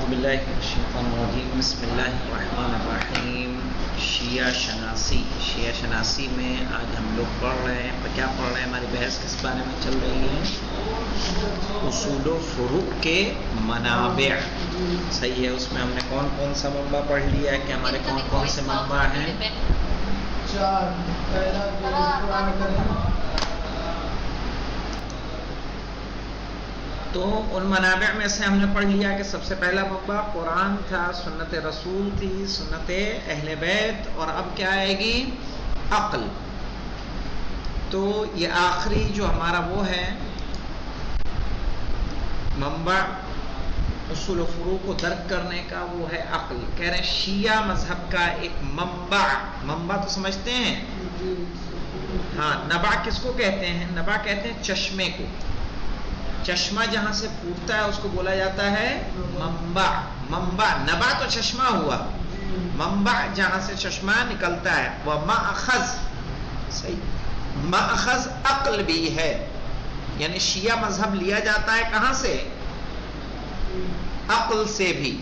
باللہ من الشیطان الرجیم بسم اللہ الرحمن الرحیم شیعہ شناسی میں آج ہم لوگ پڑھ رہے ہیں. کیا پڑھ رہے ہیں؟ ہماری بحث کس بارے میں چل رہی ہے؟ اصول و فروع کے منابع. صحیح ہے. اس میں ہم نے کون کون سا منبع پڑھ لیا ہے کہ ہمارے کون کون سے منبع ہیں؟ تو ان منابع میں سے ہم نے پڑھ لیا کہ سب سے پہلا منبع قرآن تھا، سنت رسول تھی، سنت اہل بیت، اور اب کیا آئے گی؟ عقل. تو یہ آخری جو ہمارا وہ ہے منبع اصول و فروع کو درک کرنے کا، وہ ہے عقل. کہہ رہے ہیں شیعہ مذہب کا ایک منبع تو سمجھتے ہیں؟ ہاں. نبع کس کو کہتے ہیں؟ نبع کہتے ہیں چشمے کو. چشمہ جہاں سے پھوٹتا ہے اس کو بولا جاتا ہے منبع. نبع تو چشمہ ہوا، منبع جہاں سے چشمہ نکلتا ہے. وہ مأخذ، صحیح، مأخذ عقل بھی ہے. یعنی شیعہ مذہب لیا جاتا ہے کہاں سے؟ عقل سے بھی.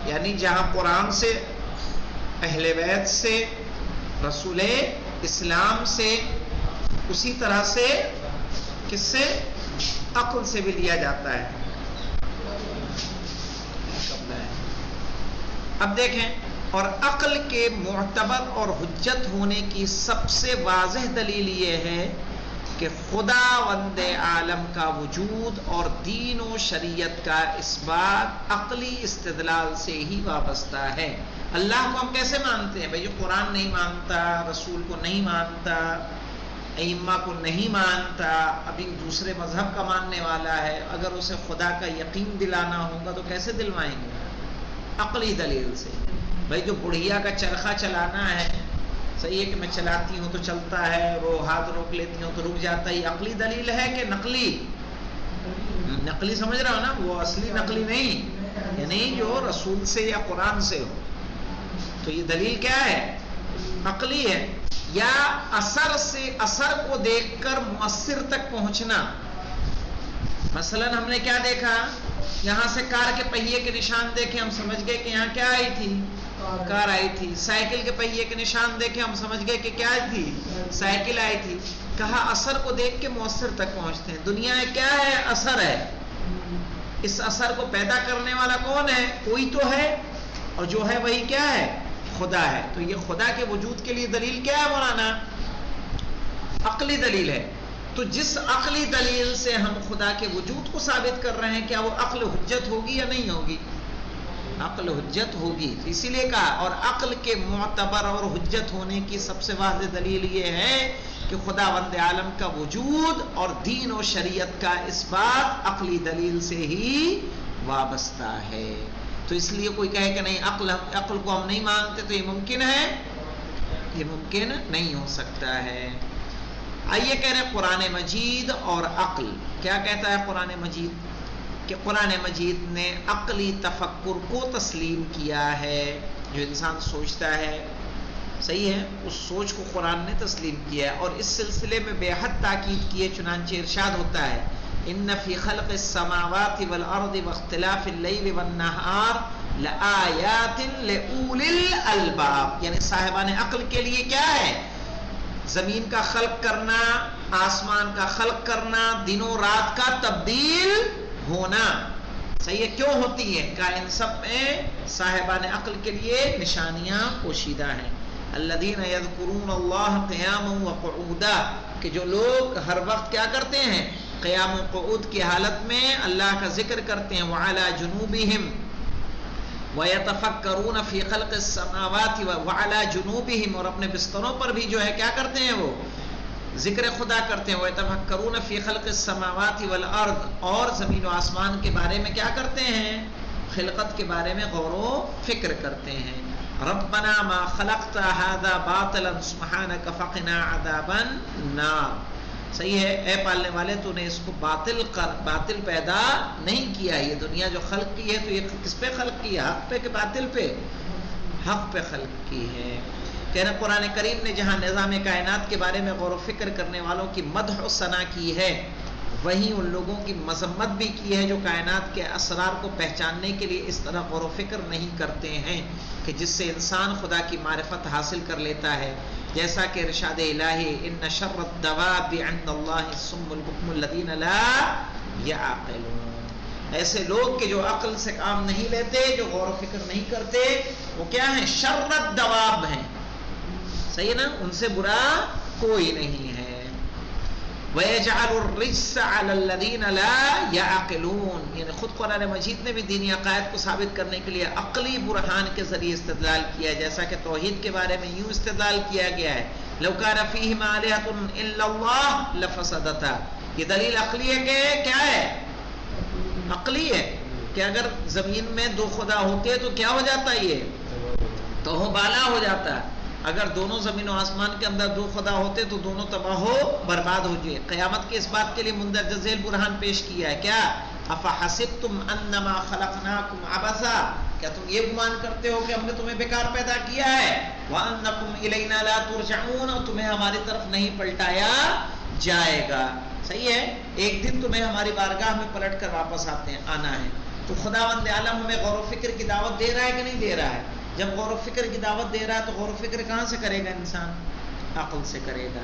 یعنی جہاں قرآن سے، اہل بیت سے، رسول اسلام سے، اسی طرح سے کس سے؟ عقل سے بھی لیا جاتا ہے. اب دیکھیں، اور عقل کے معتبر اور حجت ہونے کی سب سے واضح دلیل یہ ہے کہ خداوند عالم کا وجود اور دین و شریعت کا اثبات عقلی استدلال سے ہی وابستہ ہے. اللہ کو ہم کیسے مانتے ہیں؟ بھئی جو قرآن نہیں مانتا، رسول کو نہیں مانتا، ائمہ کو نہیں مانتا، ابھی دوسرے مذہب کا ماننے والا ہے، اگر اسے خدا کا یقین دلانا ہوگا تو کیسے دلوائیں گے؟ عقلی دلیل سے. بھئی جو بڑھیا کا چرخہ چلانا ہے، صحیح ہے کہ میں چلاتی ہوں تو چلتا ہے، ہاتھ روک لیتی ہوں تو رک جاتا ہے، یہ عقلی دلیل ہے کہ نقلی؟ نقلی سمجھ رہا ہو نا، وہ اصلی نقلی نہیں، یعنی جو رسول سے یا قرآن سے ہو. تو یہ دلیل کیا ہے؟ عقلی ہے. یا اثر سے، اثر کو دیکھ کر مؤثر تک پہنچنا. مثلا ہم نے کیا دیکھا؟ یہاں سے کار کے پہیے کے نشان دیکھے، ہم سمجھ گئے کہ یہاں کیا آئی تھی؟ کار آئی تھی. سائیکل کے پہیے کے نشان دیکھے، ہم سمجھ گئے کہ کیا تھی؟ سائیکل آئی تھی. کہا اثر کو دیکھ کے مؤثر تک پہنچتے ہیں. دنیا کیا ہے؟ اثر ہے. اس اثر کو پیدا کرنے والا کون ہے؟ کوئی تو ہے، اور جو ہے وہی کیا ہے؟ خدا ہے. تو یہ خدا کے وجود کے لیے دلیل کیا ہے مولانا؟ عقلی دلیل ہے. تو جس عقلی دلیل سے ہم خدا کے وجود کو ثابت کر رہے ہیں، کیا وہ عقل حجت ہوگی یا نہیں ہوگی؟ عقل حجت ہوگی. اسی لیے کہا، اور عقل کے معتبر اور حجت ہونے کی سب سے واضح دلیل یہ ہے کہ خداوند عالم کا وجود اور دین و شریعت کا اثبات عقلی دلیل سے ہی وابستہ ہے. تو اس لیے کوئی کہے کہ نہیں عقل کو ہم نہیں مانتے، تو یہ ممکن ہے؟ یہ ممکن نہیں ہو سکتا ہے. آئیے کہہ رہے ہیں قرآن مجید اور عقل. کیا کہتا ہے قرآن مجید؟ کہ قرآن مجید نے عقلی تفکر کو تسلیم کیا ہے. جو انسان سوچتا ہے، صحیح ہے، اس سوچ کو قرآن نے تسلیم کیا ہے، اور اس سلسلے میں بے حد تاکید کی ہے. چنانچہ ارشاد ہوتا ہے ان فی خلق السماوات والارض واختلاف اللیل والنہار لآیات لأولی الالباب. یعنی صاحبان عقل کے لیے کیا ہے؟ زمین کا خلق کرنا، آسمان کا خلق کرنا، دن و رات کا تبدیل ہونا. صحیح ہے. کیوں ہوتی ہے؟ کہ ان سب میں صاحبان عقل کے لیے نشانیاں پوشیدہ ہیں. الذین یذکرون اللہ قیاما وقعودا، کہ جو لوگ ہر وقت کیا کرتے ہیں؟ قیام و قعود کی حالت میں اللہ کا ذکر کرتے ہیں. وعلی جنوبہم وَيَتَفَكَّرُونَ فِي خَلْقِ السَّمَاوَاتِ وَعَلَى جُنُوبِهِمْ، اور اپنے بستروں پر بھی جو ہے کیا کرتے ہیں؟ وہ ذکر خدا کرتے ہیں. وَيَتَفَكَّرُونَ فِي خَلْقِ السَّمَاوَاتِ وَالْأَرْضِ، اور زمین و آسمان کے بارے میں کیا کرتے ہیں؟ خلقت کے بارے میں غور و فکر کرتے ہیں. رَبَّنَا مَا خَلَقْتَ هَذَا بَاطِلًا سُبْحَانَكَ فَقِنَا عَذَابَ النَّارِ. صحیح ہے، اے پالنے والے، تو نے اس کو باطل پیدا نہیں کیا. یہ دنیا جو خلق کی ہے تو یہ کس پہ خلق کی ہے؟ حق پہ کہ باطل پہ؟ حق پہ خلق کی ہے. کہنا قرآن کریم نے جہاں نظام کائنات کے بارے میں غور و فکر کرنے والوں کی مدح و ثنا کی ہے، وہیں ان لوگوں کی مذمت بھی کی ہے جو کائنات کے اسرار کو پہچاننے کے لیے اس طرح غور و فکر نہیں کرتے ہیں کہ جس سے انسان خدا کی معرفت حاصل کر لیتا ہے. جیسا کہ ارشاد الہی ان شر الدواب عند اللہ الصم البکم الذین لا یعقلون، ایسے لوگ کہ جو عقل سے کام نہیں لیتے، جو غور و فکر نہیں کرتے، وہ کیا ہیں؟ شر الدواب ہیں. صحیح ہے نا؟ ان سے برا کوئی نہیں ہے. وَيَجْعَلُ الرِّجْسَ عَلَى الَّذِينَ لَا يَعْقِلُونَ، یعنی خود قرآن مجید نے بھی دینی عقائد کو ثابت کرنے کے لیے عقلی برہان کے ذریعے استدلال کیا ہے، جیسا کہ توحید کے بارے میں یوں استدلال کیا گیا ہے لَوْ كَانَ فِيهِمَا آلِهَةٌ إِلَّا اللَّهُ لَفَسَدَتَا. یہ دلیل عقلی ہے کہ کیا ہے؟ عقلی ہے کہ اگر زمین میں دو خدا ہوتے تو کیا ہو جاتا؟ یہ تو بالا ہو جاتا. اگر دونوں زمین و آسمان کے اندر دو خدا ہوتے تو دونوں تباہ ہو برباد ہو جائے. قیامت کے اس بات کے لیے مندرجہ ذیل برہان پیش کیا ہے. کیا؟ افحسبتم انما خلقناکم عبثا، کیا تم یہ گمان کرتے ہو کہ ہم نے تمہیں بیکار پیدا کیا ہے؟ وانکم الینا لا ترجعون، اور تمہیں ہماری طرف نہیں پلٹایا جائے گا. صحیح ہے؟ ایک دن تمہیں ہماری بارگاہ میں پلٹ کر واپس آنا ہے. تو خداوند عالم ہمیں غور و فکر کی دعوت دے رہا ہے کہ نہیں دے رہا ہے؟ جب غور و فکر کی دعوت دے رہا ہے تو غور و فکر کہاں سے کرے گا انسان؟ عقل سے کرے گا.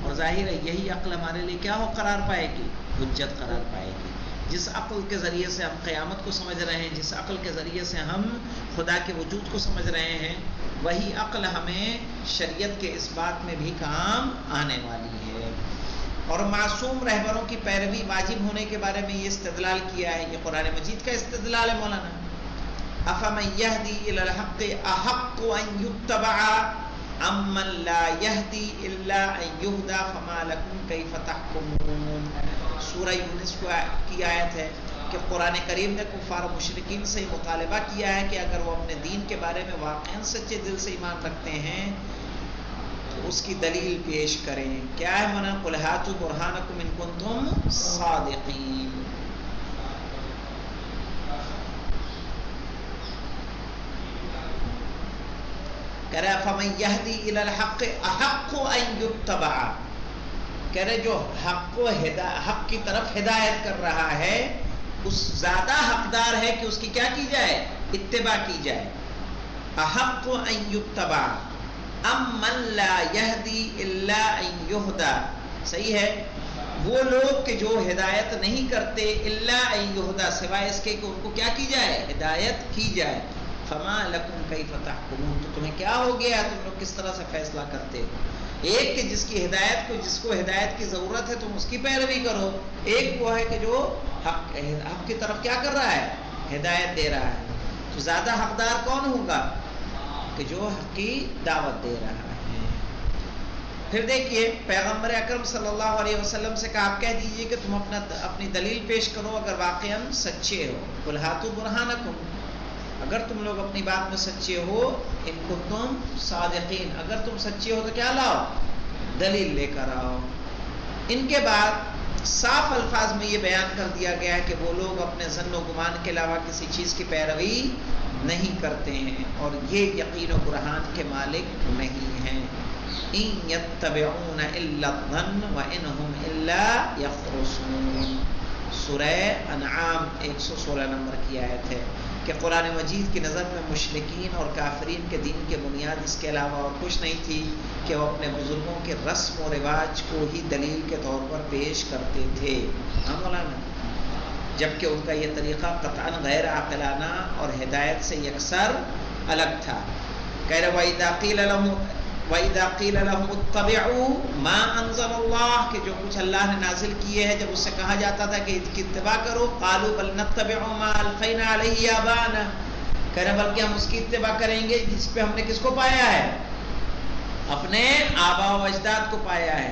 اور ظاہر ہے یہی عقل ہمارے لیے کیا ہو قرار پائے گی؟ حجت قرار پائے گی. جس عقل کے ذریعے سے ہم قیامت کو سمجھ رہے ہیں، جس عقل کے ذریعے سے ہم خدا کے وجود کو سمجھ رہے ہیں، وہی عقل ہمیں شریعت کے اس بات میں بھی کام آنے والی ہے. اور معصوم رہبروں کی پیروی واجب ہونے کے بارے میں یہ استدلال کیا ہے. یہ قرآن مجید کا استدلال ہے مولانا. افمن یہدی الی الحق احق ان یتبع امن لا یہدی الا ان یہدی فما لکم کیف تحکمون. سورہ یونس کی آیت ہے کہ قرآن کریم نے کفار و مشرکین سے مطالبہ کیا ہے کہ اگر وہ اپنے دین کے بارے میں واقعا سچے دل سے ایمان رکھتے ہیں تو اس کی دلیل پیش کریں. کیا ہے منع؟ قل ہاتوا برہانکم ان کنتم صادقین. کہہ رہے فمن یہدی الی الحق احق ان یتبع، کہہ رہے جو حق کی طرف ہدایت کر رہا ہے اس زیادہ حقدار ہے کہ اس کی کیا کی جائے؟ اتباع کی جائے. احق ان یتبع امن لا یہدی الا ان یہدی. صحیح ہے؟ وہ لوگ کہ جو ہدایت نہیں کرتے الا ان یہدی، سوائے اس کے کہ ان کو کیا کی جائے؟ ہدایت کی جائے. فما لکم کیف تحکمون، تو تمہیں کیا ہو گیا؟ تم لوگ کس طرح سے فیصلہ کرتے ہو؟ ایک کہ جس کی ہدایت جس کو ہدایت کی ضرورت ہے تم اس کی پیروی کرو، ایک وہ ہے کہ جو حق کی طرف کیا کر رہا ہے؟ ہدایت دے رہا ہے. تو زیادہ حقدار کون ہوگا؟ کہ جو حق کی دعوت دے رہا ہے. پھر دیکھیے پیغمبر اکرم صلی اللہ علیہ وسلم سے کہا آپ کہہ دیجئے کہ تم اپنی دلیل پیش کرو اگر واقعا سچے ہو. قل ہاتوا برہانکم، اگر تم لوگ اپنی بات میں سچے ہو، ان کنتم صادقین، اگر تم سچے ہو تو کیا لاؤ؟ دلیل لے کر آؤ. ان کے بعد صاف الفاظ میں یہ بیان کر دیا گیا ہے کہ وہ لوگ اپنے ظن و گمان کے علاوہ کسی چیز کی پیروی نہیں کرتے ہیں اور یہ یقین و برہان کے مالک نہیں ہیں. ان یتبعون الا الظن وانہم الا یخرصون. سورہ انعام 116 نمبر کی آیت ہے کہ قرآن مجید کی نظر میں مشرکین اور کافرین کے دین کے بنیاد اس کے علاوہ اور کچھ نہیں تھی کہ وہ اپنے بزرگوں کے رسم و رواج کو ہی دلیل کے طور پر پیش کرتے تھے. ہاں مولانا، جبکہ ان کا یہ طریقہ قطعاً غیر عاقلانہ اور ہدایت سے یکسر الگ تھا. کہہ رہے وَإِذَا قِيلَ لَهُمُ اتَّبِعُوا مَا أَنزَلَ اللَّهُ، کہ جو کچھ اللہ نے نازل کیے ہیں جب اس سے کہا جاتا تھا کہ اس کی اتباع کرو، قَالُوا بَلْ نَتَّبِعُ مَا أَلْفَيْنَا عَلَيْهِ آبَاءَنَا، کہہ رہے بلکہ ہم اس کی اتباع کریں گے جس پہ ہم نے کس کو پایا ہے؟ اپنے آباء و اجداد کو پایا ہے.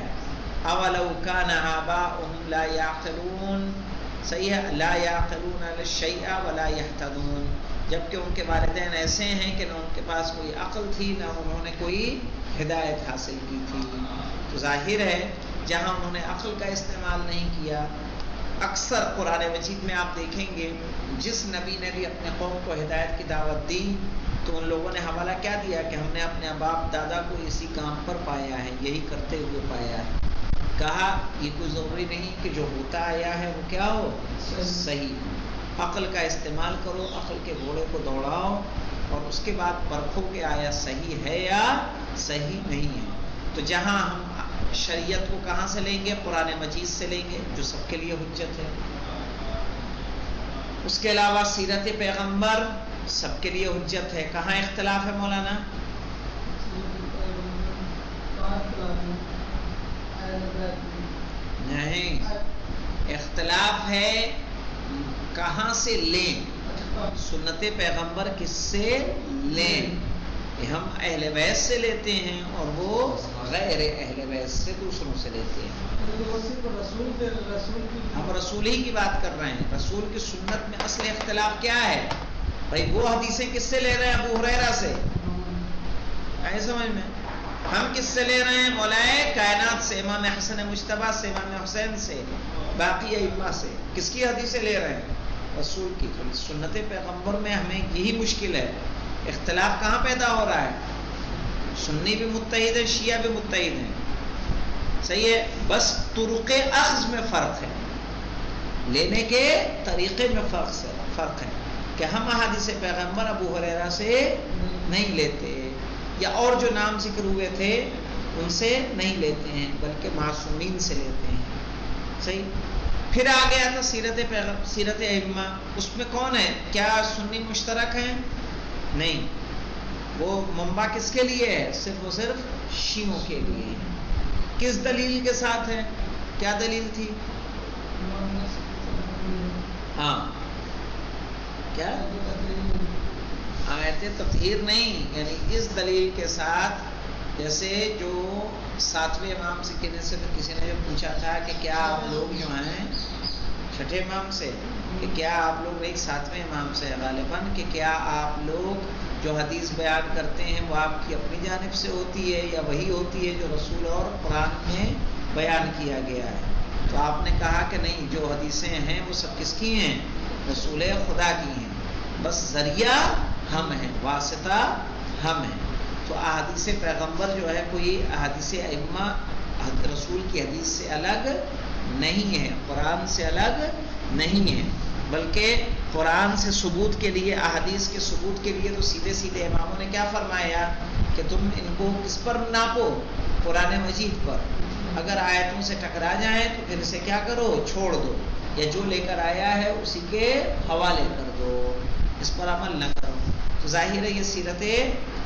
أَوَلَوْ كَانَ آبَاؤُهُمْ لَا يَعْقِلُونَ. صحیح ہے، لا يَعْقِلُونَ لِلشَّيْءَ وَلَا يَهْتَدُونَ، جبکہ ان کے والدین ایسے ہیں کہ نہ ان کے پاس کوئی عقل تھی نہ انہوں نے کوئی ہدایت حاصل کی تھی. تو ظاہر ہے جہاں انہوں نے عقل کا استعمال نہیں کیا، اکثر قرآن مجید میں آپ دیکھیں گے جس نبی نے بھی اپنے قوم کو ہدایت کی دعوت دی تو ان لوگوں نے حوالہ کیا دیا کہ ہم نے اپنے باپ دادا کو اسی کام پر پایا ہے، یہی کرتے ہوئے پایا ہے. کہا یہ کوئی ضروری نہیں کہ جو ہوتا آیا ہے وہ کیا ہو، صحیح۔ عقل کا استعمال کرو، عقل کے گھوڑے کو دوڑاؤ اور اس کے بعد پرکھو کہ آیا صحیح ہے یا صحیح نہیں ہے۔ تو جہاں ہم شریعت کو کہاں سے لیں گے؟ قرآن مجید سے لیں گے جو سب کے لیے حجت ہے۔ اس کے علاوہ سیرت پیغمبر سب کے لیے حجت ہے۔ کہاں اختلاف ہے مولانا؟ نہیں، اختلاف ہے کہاں سے لیں۔ سنت پیغمبر کس سے لیں؟ ہم اہل بیت سے لیتے ہیں اور وہ غیر اہل بیت سے دوسروں سے لیتے ہیں۔ ہم رسول ہی کی بات کر رہے ہیں، رسول کی سنت میں اصل اختلاف کیا ہے؟ بھائی وہ حدیثیں کس سے لے رہے ہیں؟ ابو ہریرہ سے، آئے سمجھ میں؟ ہم کس سے لے رہے ہیں؟ مولائے کائنات سے، امام حسن مجتبیٰ سے، امام حسین سے، باقی ائمہ سے۔ کس کی حدیثیں لے رہے ہیں؟ رسول کی۔ تو سنت پیغمبر میں ہمیں یہی مشکل ہے، اختلاف کہاں پیدا ہو رہا ہے؟ سنی بھی متحد ہے، شیعہ بھی متحد ہیں، صحیح ہے، بس طرق اخذ میں فرق ہے، لینے کے طریقے میں فرق ہے کہ ہم احادیث پیغمبر ابو ہریرہ سے نہیں لیتے یا اور جو نام ذکر ہوئے تھے ان سے نہیں لیتے ہیں، بلکہ معصومین سے لیتے ہیں، صحیح۔ پھر آ گیا تھا سیرت ائمہ، اس میں کون ہے؟ کیا سنی مشترک ہیں؟ نہیں، وہ منبع کس کے لیے ہے؟ صرف و صرف شیعوں کے لیے ہے۔ کس دلیل کے ساتھ ہے؟ کیا دلیل تھی؟ ہاں کیا؟ آیت تطہیر نہیں، یعنی اس دلیل کے ساتھ، جیسے جو 7ویں امام سے کسی نے جو پوچھا تھا کہ کیا آپ لوگ جو ہیں 6 امام سے، کہ کیا آپ لوگ ایک 7ویں امام سے غالباً، کہ کیا آپ لوگ جو حدیث بیان کرتے ہیں وہ آپ کی اپنی جانب سے ہوتی ہے یا وہی ہوتی ہے جو رسول اور قرآن میں بیان کیا گیا ہے؟ تو آپ نے کہا کہ نہیں، جو حدیثیں ہیں وہ سب کس کی ہیں؟ رسول خدا کی ہیں، بس ذریعہ ہم ہیں، واسطہ ہم ہیں۔ تو احادیث پیغمبر جو ہے کوئی احادیث ائمہ رسول کی حدیث سے الگ نہیں ہے، قرآن سے الگ نہیں ہے، بلکہ قرآن سے ثبوت کے لیے، احادیث کے ثبوت کے لیے تو سیدھے سیدھے اماموں نے کیا فرمایا کہ تم ان کو کس پر ناپو؟ قرآن مجید پر۔ اگر آیتوں سے ٹکرا جائیں تو پھر اسے کیا کرو؟ چھوڑ دو، یا جو لے کر آیا ہے اسی کے حوالے کر دو، اس پر عمل نہ کرو۔ تو ظاہر ہے یہ سیرت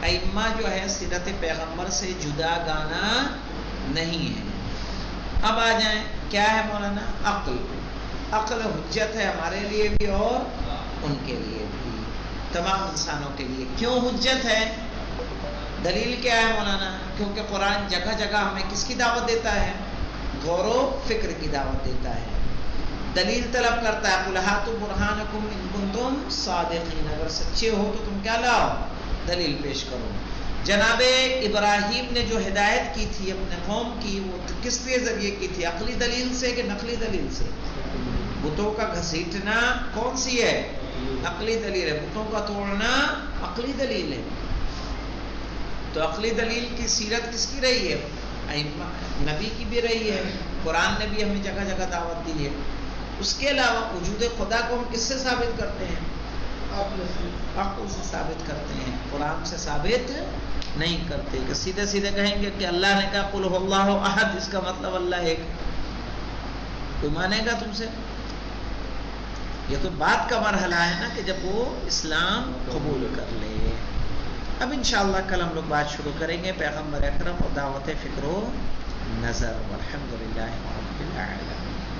ائمہ جو ہے سیرت پیغمبر سے جدا گانا نہیں ہے۔ اب آ جائیں، کیا ہے مولانا؟ عقل۔ عقل حجت ہے ہمارے لیے بھی اور ان کے لیے بھی، تمام انسانوں کے لیے۔ کیوں حجت ہے؟ دلیل کیا ہے مولانا؟ کیونکہ قرآن جگہ جگہ ہمیں کس کی دعوت دیتا ہے؟ غور و فکر کی دعوت دیتا ہے، دلیل طلب کرتا ہے۔ قُلْ هَاتُوا بُرْهَانَكُمْ إِن كُنتُمْ صَادِقِينَ، اگر سچے ہو تو تم کیا لاؤ؟ دلیل پیش کرو۔ جناب ابراہیم نے جو ہدایت کی تھی اپنے قوم کی، وہ کس کے ذریعے کی تھی؟ عقلی دلیل سے کہ نقلی دلیل سے؟ بتوں کا گھسیٹنا کون سی ہے؟ عقلی دلیل ہے۔ بتوں کا توڑنا عقلی دلیل ہے۔ تو عقلی دلیل کی سیرت کس کی رہی ہے؟ نبی کی بھی رہی ہے، قرآن نے بھی ہمیں جگہ جگہ دعوت دی ہے۔ اس کے علاوہ وجود خدا کو ہم کس سے ثابت کرتے ہیں؟ عقل سے ثابت کرتے ہیں، قرآن سے ثابت نہیں کرتے کہ سیدھے سیدھے کہیں گے کہ اللہ نے کہا قل هو اللہ احد، اس کا مطلب اللہ ایک، کوئی مانے گا تم سے؟ یہ تو بات کا مرحلہ ہے نا کہ جب وہ اسلام قبول کر لے۔ اب انشاءاللہ کل ہم لوگ بات شروع کریں گے پیغمبر اکرم اور دعوت فکر و نظر۔ والحمدللہ رب العالمین۔